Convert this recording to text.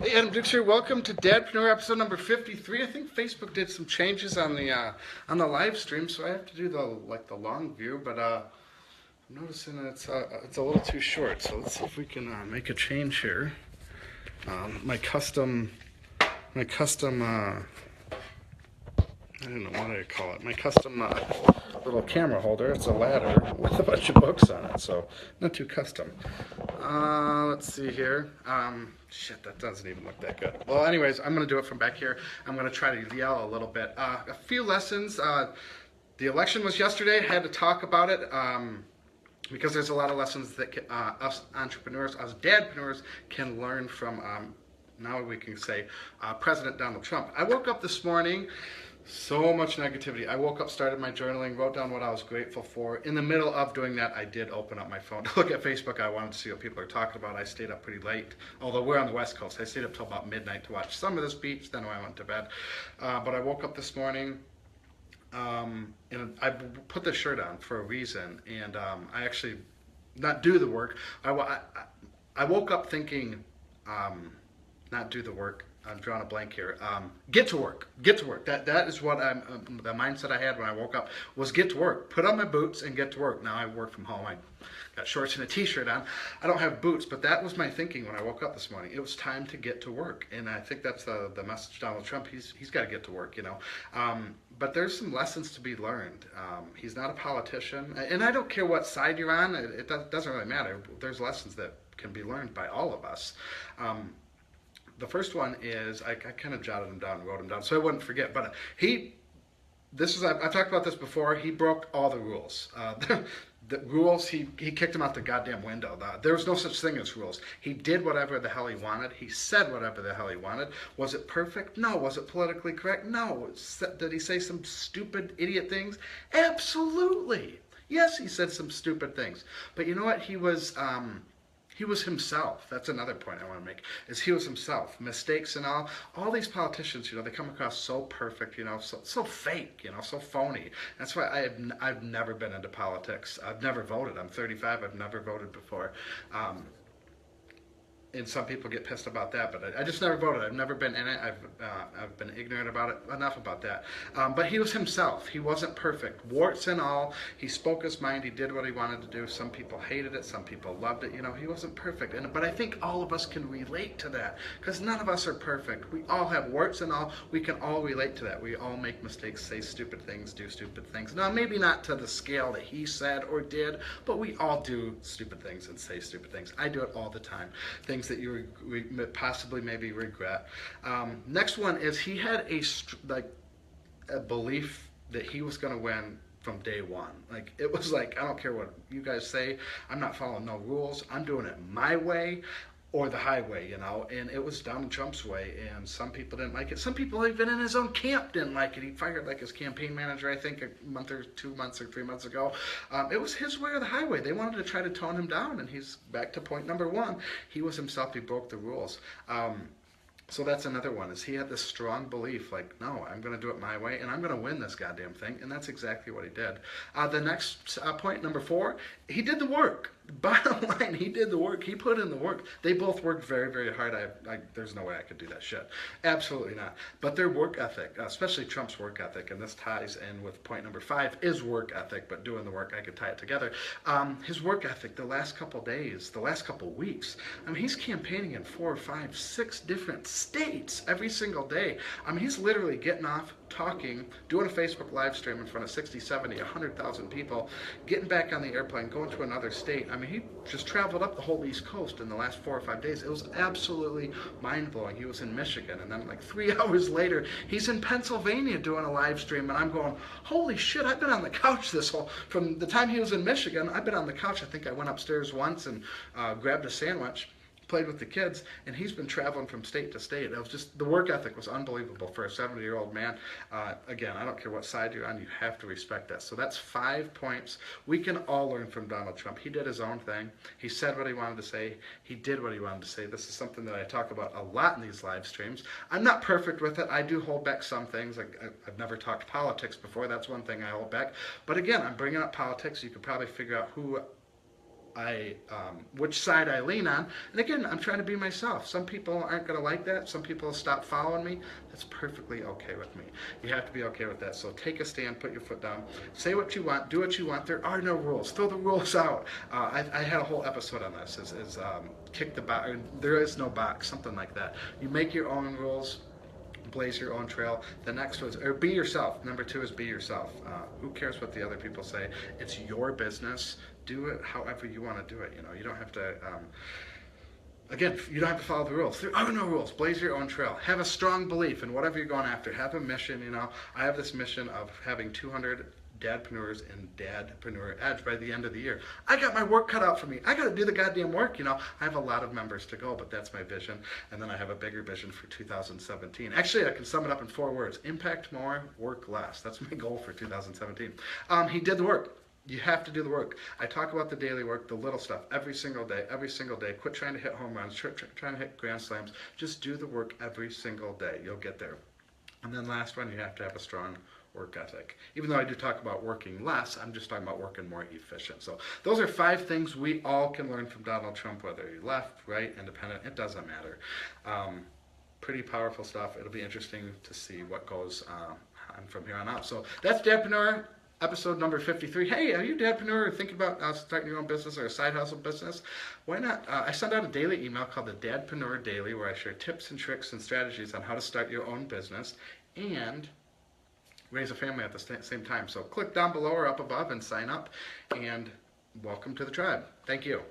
Hey, Adam Dix here. Welcome to Dadpreneur episode number 53. I think Facebook did some changes on the live stream, so I have to do the long view. But I'm noticing it's a little too short. So let's see if we can make a change here. My custom I don't know what I call it. My custom little camera holder. It's a ladder with a bunch of books on it, so not too custom. Let's see here. Shit, that doesn't even look that good. Well, anyways, I'm going to do it from back here. I'm going to try to yell a little bit. A few lessons. The election was yesterday. I had to talk about it. Because there's a lot of lessons that us entrepreneurs, us dadpreneurs, can learn from, now we can say, President Donald Trump. I woke up this morning, so much negativity. I woke up, started my journaling, wrote down what I was grateful for. In the middle of doing that, I did open up my phone to look at Facebook. I wanted to see what people are talking about. I stayed up pretty late, although we're on the West Coast. I stayed up till about midnight to watch some of the speech, then I went to bed. But I woke up this morning, and I put this shirt on for a reason, and I actually not do the work. I woke up thinking, not do the work. I'm drawing a blank here. Get to work. Get to work. That is what the mindset I had when I woke up was get to work. Put on my boots and get to work. Now I work from home. I got shorts and a t-shirt on. I don't have boots, but that was my thinking when I woke up this morning. It was time to get to work, and I think that's the message. Donald Trump, he's got to get to work, you know. But there's some lessons to be learned. He's not a politician, and I don't care what side you're on. It doesn't really matter. There's lessons that can be learned by all of us. The first one is, I kind of jotted them down, wrote them down, so I wouldn't forget. But I've talked about this before. He broke all the rules. The rules, he kicked him out the goddamn window. There was no such thing as rules. He did whatever the hell he wanted. He said whatever the hell he wanted. Was it perfect? No. Was it politically correct? No. Did he say some stupid idiot things? Absolutely. Yes, he said some stupid things. But you know what? He was himself. That's another point I want to make, is he was himself. Mistakes and all these politicians, you know, they come across so perfect, you know, so fake, you know, so phony. That's why I've never been into politics. I've never voted. I'm 35. I've never voted before. And some people get pissed about that, but I just never voted. I've never been in it. I've been ignorant about it. Enough about that. But he was himself. He wasn't perfect. Warts and all. He spoke his mind. He did what he wanted to do. Some people hated it. Some people loved it. You know, he wasn't perfect. But I think all of us can relate to that, because none of us are perfect. We all have warts and all. We can all relate to that. We all make mistakes, say stupid things, do stupid things. Now, maybe not to the scale that he said or did, but we all do stupid things and say stupid things. I do it all the time. Things that you possibly maybe regret. Next one is he had a belief that he was going to win from day one. Like, it was like, I don't care what you guys say. I'm not following no rules. I'm doing it my way or the highway, you know. And it was Donald Trump's way, and some people didn't like it. Some people even in his own camp didn't like it. He fired like his campaign manager, I think, a month or 2 months or 3 months ago. It was his way or the highway. They wanted to try to tone him down, and he's back to point number one. He was himself. He broke the rules. So that's another one, is he had this strong belief, like, no, I'm going to do it my way, and I'm going to win this goddamn thing, and that's exactly what he did. The next point, number 4, he did the work. Bottom line, he did the work. He put in the work. They both worked very, very hard. There's no way I could do that shit. Absolutely not. But their work ethic, especially Trump's work ethic, and this ties in with point number 5, is work ethic, but doing the work, I could tie it together. His work ethic, the last couple days, the last couple weeks, I mean, he's campaigning in 4, 5, 6 different states every single day. I mean, he's literally getting off, talking, doing a Facebook live stream in front of 60, 70, 100,000 people, getting back on the airplane, going to another state. I mean, he just traveled up the whole East Coast in the last 4 or 5 days. It was absolutely mind-blowing. He was in Michigan, and then like 3 hours later, he's in Pennsylvania doing a live stream, and I'm going, holy shit, I've been on the couch from the time he was in Michigan. I've been on the couch. I think I went upstairs once and grabbed a sandwich, played with the kids, and he's been traveling from state to state. It was just, the work ethic was unbelievable for a 70-year-old man. Again, I don't care what side you're on, you have to respect that. So that's 5 points. We can all learn from Donald Trump. He did his own thing. He said what he wanted to say. He did what he wanted to say. This is something that I talk about a lot in these live streams. I'm not perfect with it. I do hold back some things. Like, I've never talked politics before. That's one thing I hold back. But again, I'm bringing up politics. You could probably figure out who which side I lean on. And again, I'm trying to be myself. Some people aren't going to like that. Some people will stop following me. That's perfectly okay with me. You have to be okay with that. So take a stand, put your foot down, say what you want, do what you want. There are no rules. Throw the rules out. I had a whole episode on this. Kick the box. There is no box. Something like that. You make your own rules. Blaze your own trail. The next was, or be yourself. Number 2 is be yourself. Who cares what the other people say? It's your business. Do it however you want to do it. You don't have to. Again, you don't have to follow the rules. There are no rules. Blaze your own trail. Have a strong belief in whatever you're going after. Have a mission. I have this mission of having 200 Dadpreneurs in Dadpreneur Edge by the end of the year. I got my work cut out for me. I got to do the goddamn work. I have a lot of members to go, but that's my vision. And then I have a bigger vision for 2017. Actually, I can sum it up in 4 words: impact more, work less. That's my goal for 2017. He did the work. You have to do the work. I talk about the daily work, the little stuff, every single day, every single day. Quit trying to hit home runs, trying to hit grand slams. Just do the work every single day. You'll get there. And then last one, you have to have a strong work ethic. Even though I do talk about working less, I'm just talking about working more efficient. So those are 5 things we all can learn from Donald Trump, whether you're left, right, independent, it doesn't matter. Pretty powerful stuff. It'll be interesting to see what goes on from here on out. So that's Dadpreneur, episode number 53. Hey, are you a Dadpreneur or thinking about starting your own business or a side hustle business? Why not? I send out a daily email called the Dadpreneur Daily, where I share tips and tricks and strategies on how to start your own business and raise a family at the same time. So click down below or up above and sign up, and welcome to the tribe. Thank you.